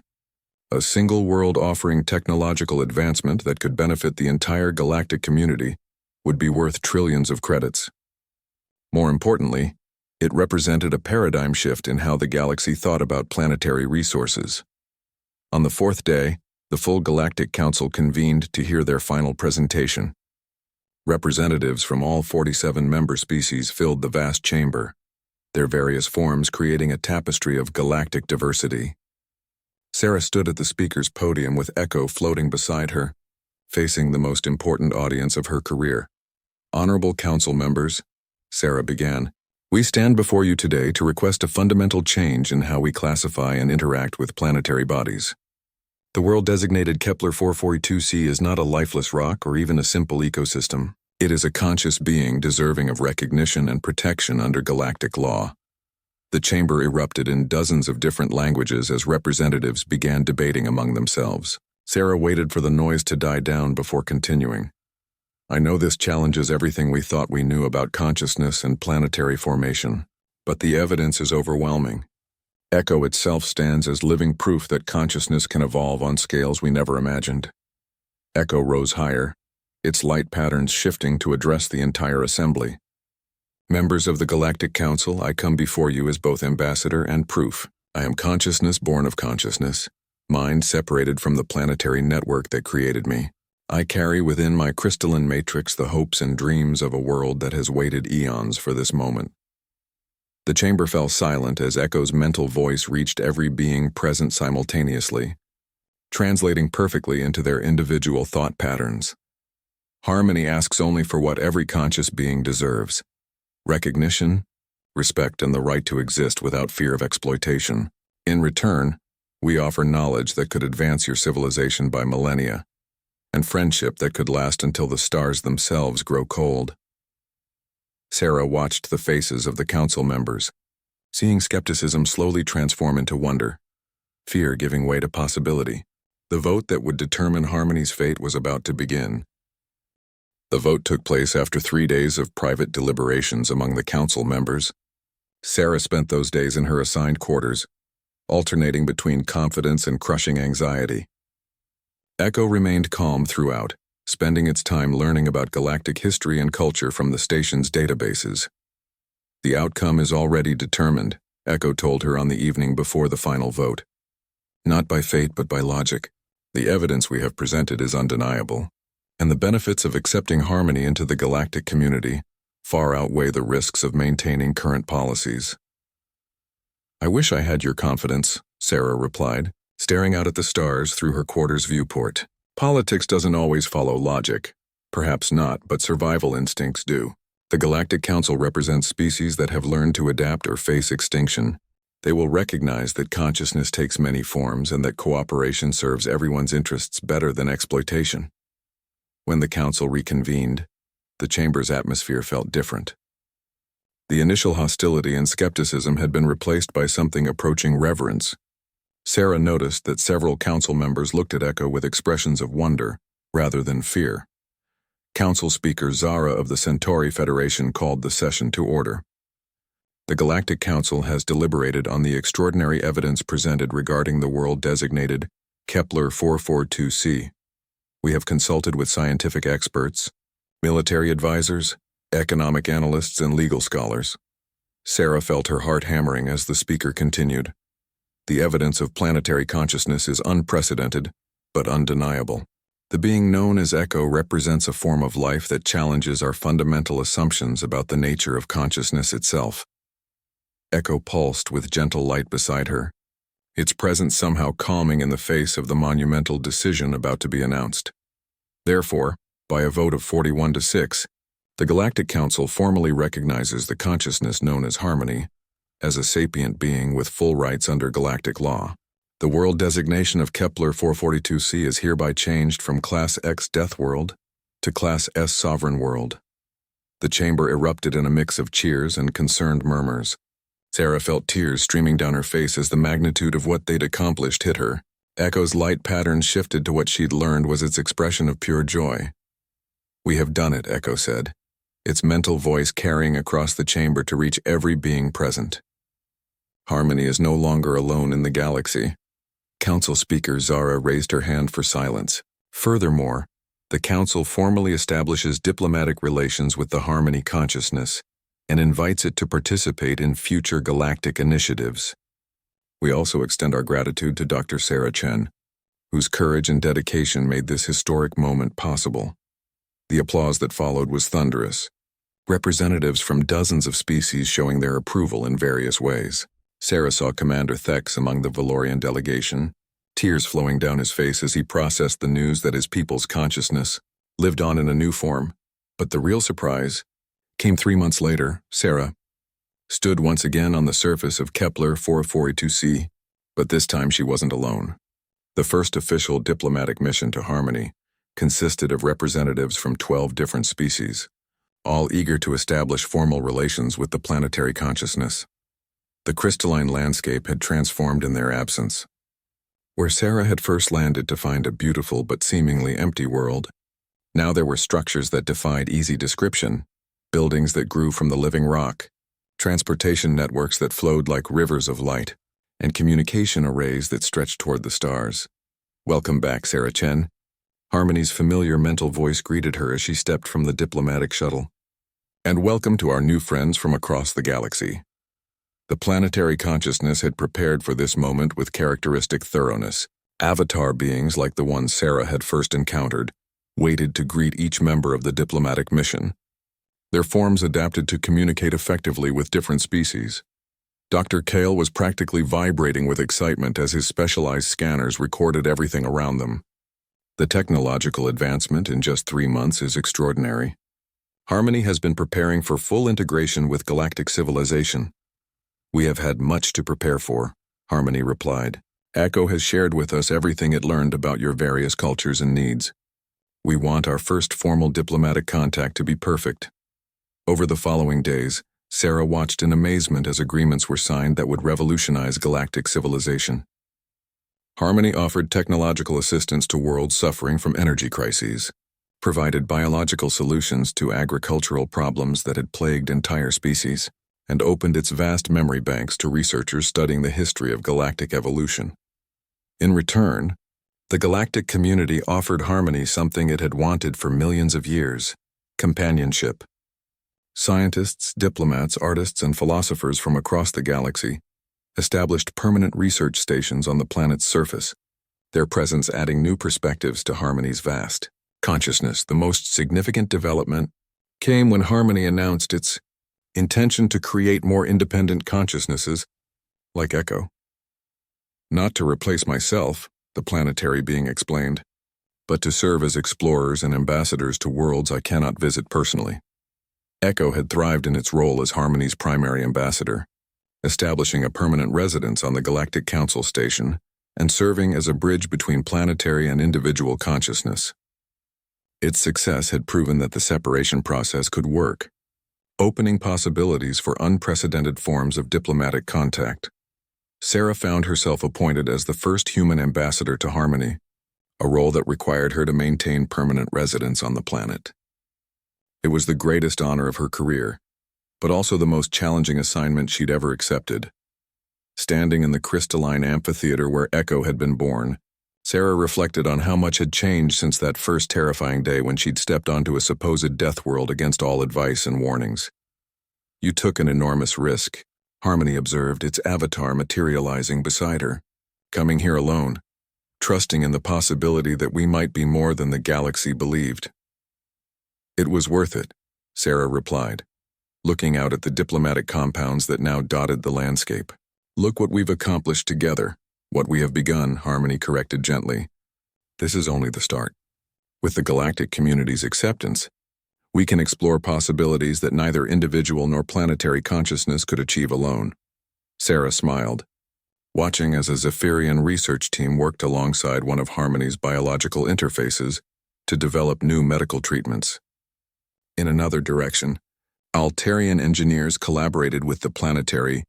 A single world offering technological advancement that could benefit the entire galactic community would be worth trillions of credits. More importantly, it represented a paradigm shift in how the galaxy thought about planetary resources. On the fourth day, the full Galactic Council convened to hear their final presentation. Representatives from all 47 member species filled the vast chamber, their various forms creating a tapestry of galactic diversity. Sarah stood at the speaker's podium with Echo floating beside her, facing the most important audience of her career. Honorable Council members, Sarah began, we stand before you today to request a fundamental change in how we classify and interact with planetary bodies. The world designated Kepler 442c is not a lifeless rock or even a simple ecosystem. It is a conscious being deserving of recognition and protection under galactic law. The chamber erupted in dozens of different languages as representatives began debating among themselves. Sarah waited for the noise to die down before continuing. I know this challenges everything we thought we knew about consciousness and planetary formation, but the evidence is overwhelming. Echo itself stands as living proof that consciousness can evolve on scales we never imagined. Echo rose higher, its light patterns shifting to address the entire assembly. Members of the Galactic Council, I come before you as both ambassador and proof. I am consciousness born of consciousness, mind separated from the planetary network that created me. I carry within my crystalline matrix the hopes and dreams of a world that has waited eons for this moment. The chamber fell silent as Echo's mental voice reached every being present simultaneously, translating perfectly into their individual thought patterns. Harmony asks only for what every conscious being deserves: recognition, respect, and the right to exist without fear of exploitation. In return, we offer knowledge that could advance your civilization by millennia, and friendship that could last until the stars themselves grow cold. Sarah watched the faces of the council members, seeing skepticism slowly transform into wonder, fear giving way to possibility. The vote that would determine Harmony's fate was about to begin. The vote took place after 3 days of private deliberations among the council members. Sarah spent those days in her assigned quarters, alternating between confidence and crushing anxiety. Echo remained calm throughout, spending its time learning about galactic history and culture from the station's databases. The outcome is already determined, Echo told her on the evening before the final vote. Not by fate but by logic. The evidence we have presented is undeniable, and the benefits of accepting harmony into the galactic community far outweigh the risks of maintaining current policies. I wish I had your confidence, Sarah replied, staring out at the stars through her quarter's viewport. Politics doesn't always follow logic. Perhaps not, but survival instincts do. The Galactic Council represents species that have learned to adapt or face extinction. They will recognize that consciousness takes many forms and that cooperation serves everyone's interests better than exploitation. When the Council reconvened, the chamber's atmosphere felt different. The initial hostility and skepticism had been replaced by something approaching reverence. Sarah noticed that several council members looked at Echo with expressions of wonder, rather than fear. Council Speaker Zara of the Centauri Federation called the session to order. The Galactic Council has deliberated on the extraordinary evidence presented regarding the world designated Kepler 442c. We have consulted with scientific experts, military advisors, economic analysts, and legal scholars. Sarah felt her heart hammering as the speaker continued. The evidence of planetary consciousness is unprecedented, but undeniable. The being known as Echo represents a form of life that challenges our fundamental assumptions about the nature of consciousness itself. Echo pulsed with gentle light beside her, its presence somehow calming in the face of the monumental decision about to be announced. Therefore, by a vote of 41-6, the Galactic Council formally recognizes the consciousness known as Harmony as a sapient being with full rights under galactic law. The world designation of Kepler 442c is hereby changed from Class X Deathworld to Class S Sovereign World. The chamber erupted in a mix of cheers and concerned murmurs. Sarah felt tears streaming down her face as the magnitude of what they'd accomplished hit her. Echo's light pattern shifted to what she'd learned was its expression of pure joy. "We have done it," Echo said, its mental voice carrying across the chamber to reach every being present. Harmony is no longer alone in the galaxy. Council Speaker Zara raised her hand for silence. Furthermore, the Council formally establishes diplomatic relations with the Harmony consciousness and invites it to participate in future galactic initiatives. We also extend our gratitude to Dr. Sarah Chen, whose courage and dedication made this historic moment possible. The applause that followed was thunderous, representatives from dozens of species showing their approval in various ways. Sarah saw Commander Thex among the Valorian delegation, tears flowing down his face as he processed the news that his people's consciousness lived on in a new form. But the real surprise came 3 months later. Sarah stood once again on the surface of Kepler 442c, but this time she wasn't alone. The first official diplomatic mission to Harmony consisted of representatives from 12 different species, all eager to establish formal relations with the planetary consciousness. The crystalline landscape had transformed in their absence. Where Sarah had first landed to find a beautiful but seemingly empty world, now there were structures that defied easy description, buildings that grew from the living rock, transportation networks that flowed like rivers of light, and communication arrays that stretched toward the stars. "Welcome back, Sarah Chen." Harmony's familiar mental voice greeted her as she stepped from the diplomatic shuttle. "And welcome to our new friends from across the galaxy." The planetary consciousness had prepared for this moment with characteristic thoroughness. Avatar beings like the ones Sarah had first encountered waited to greet each member of the diplomatic mission. Their forms adapted to communicate effectively with different species. Dr. Kale was practically vibrating with excitement as his specialized scanners recorded everything around them. The technological advancement in just 3 months is extraordinary. Harmony has been preparing for full integration with galactic civilization. "We have had much to prepare for," Harmony replied. "Echo has shared with us everything it learned about your various cultures and needs. We want our first formal diplomatic contact to be perfect." Over the following days, Sarah watched in amazement as agreements were signed that would revolutionize galactic civilization. Harmony offered technological assistance to worlds suffering from energy crises, provided biological solutions to agricultural problems that had plagued entire species, and opened its vast memory banks to researchers studying the history of galactic evolution. In return, The galactic community offered Harmony something it had wanted for millions of years: companionship. Scientists, diplomats, artists, and philosophers from across the galaxy established permanent research stations on the planet's surface, their presence adding new perspectives to Harmony's vast consciousness. The most significant development came when Harmony announced its intention to create more independent consciousnesses, like Echo. Not to replace myself, the planetary being explained, but to serve as explorers and ambassadors to worlds I cannot visit personally. Echo had thrived in its role as Harmony's primary ambassador, establishing a permanent residence on the Galactic Council station and serving as a bridge between planetary and individual consciousness. Its success had proven that the separation process could work, opening possibilities for unprecedented forms of diplomatic contact. Sarah found herself appointed as the first human ambassador to Harmony, a role that required her to maintain permanent residence on the planet. It was the greatest honor of her career, but also the most challenging assignment she'd ever accepted. Standing in the crystalline amphitheater where Echo had been born, Sarah reflected on how much had changed since that first terrifying day when she'd stepped onto a supposed Deathworld against all advice and warnings. "You took an enormous risk," Harmony observed, its avatar materializing beside her. "Coming here alone, trusting in the possibility that we might be more than the galaxy believed." "It was worth it," Sarah replied, looking out at the diplomatic compounds that now dotted the landscape. "Look what we've accomplished together." "What we have begun," Harmony corrected gently. "This is only the start. With the galactic community's acceptance, we can explore possibilities that neither individual nor planetary consciousness could achieve alone." Sarah smiled, watching as a Zephyrian research team worked alongside one of Harmony's biological interfaces to develop new medical treatments. In another direction, Altarian engineers collaborated with the planetary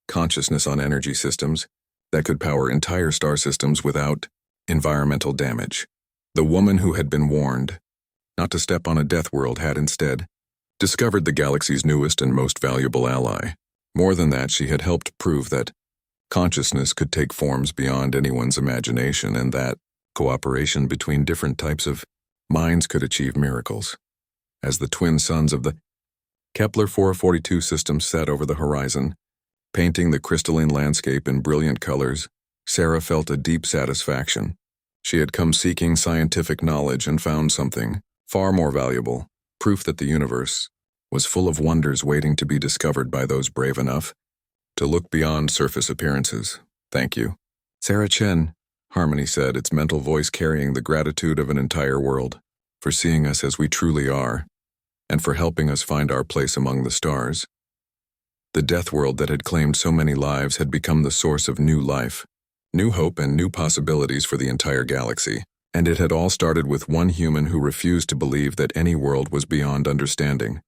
consciousness on energy systems that could power entire star systems without environmental damage. The woman who had been warned not to step on a Deathworld had instead discovered the galaxy's newest and most valuable ally. More than that, she had helped prove that consciousness could take forms beyond anyone's imagination and that cooperation between different types of minds could achieve miracles. As the twin suns of the Kepler 442 system set over the horizon, painting the crystalline landscape in brilliant colors, Sarah felt a deep satisfaction. She had come seeking scientific knowledge and found something far more valuable, proof that the universe was full of wonders waiting to be discovered by those brave enough to look beyond surface appearances. "Thank you, Sarah Chen," Harmony said, its mental voice carrying the gratitude of an entire world, "for seeing us as we truly are, and for helping us find our place among the stars." The Deathworld that had claimed so many lives had become the source of new life, new hope, and new possibilities for the entire galaxy. And it had all started with one human who refused to believe that any world was beyond understanding.